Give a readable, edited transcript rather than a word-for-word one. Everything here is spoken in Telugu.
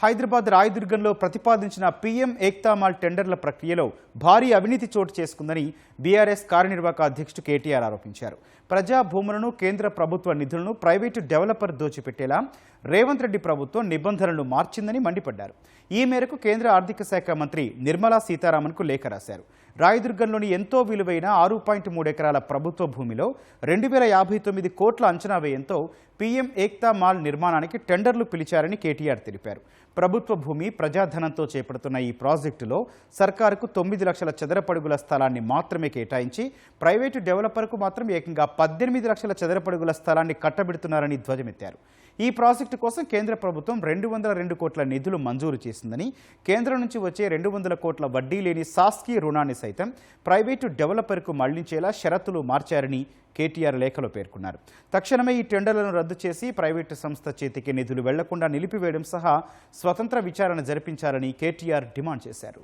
హైదరాబాద్ రాయదుర్గంలో ప్రతిపాదించిన పీఎం ఏక్తా మాల్ టెండర్ల ప్రక్రియలో భారీ అవినీతి చోటు చేసుకుందని బీఆర్ఎస్ కార్యనిర్వాహక అధ్యక్షుడు కేటీఆర్ ఆరోపించారు. ప్రజా భూములను కేంద్ర ప్రభుత్వ నిధులను ప్రైవేటు డెవలపర్ దోచిపెట్టేలా రేవంత్ రెడ్డి ప్రభుత్వం నిబంధనలు మార్చిందని మండిపడ్డారు. ఈ మేరకు కేంద్ర ఆర్థిక శాఖ మంత్రి నిర్మలా సీతారామన్కు లేఖ రాశారు. రాయదుర్గంలోని ఎంతో విలువైన 6.3 ఎకరాల ప్రభుత్వ భూమిలో 2059 కోట్ల అంచనా వ్యయంతో పీఎం ఏక్తా మాల్ నిర్మాణానికి టెండర్లు పిలిచారని కేటీఆర్ తెలిపారు. ప్రభుత్వ భూమి ప్రజాధనంతో చేపడుతున్న ఈ ప్రాజెక్టులో సర్కారుకు 9 లక్షల చదరపడుగుల స్థలాన్ని మాత్రమే కేటాయించి ప్రైవేటు డెవలపర్కు మాత్రం ఏకంగా 18 లక్షల చదరపడుగుల స్థలాన్ని కట్టబెడుతున్నారని ధ్వజమెత్తారు. ఈ ప్రాజెక్టు కోసం కేంద్ర ప్రభుత్వం 202 కోట్ల నిధులు మంజూరు చేసిందని, కేంద్రం నుంచి వచ్చే 200 కోట్ల వడ్డీ లేని శాస్కీ రుణాన్ని సైతం ప్రైవేటు డెవలపర్కు మళ్లించేలా షరతులు మార్చారని కేటీఆర్ లేఖలో పేర్కొన్నారు. తక్షణమే ఈ టెండర్లను రద్దు చేసి ప్రైవేటు సంస్థ చేతికి నిధులు వెళ్లకుండా నిలిపివేయడం సహా స్వతంత్ర విచారణ జరిపించాలని కేటీఆర్ డిమాండ్ చేశారు.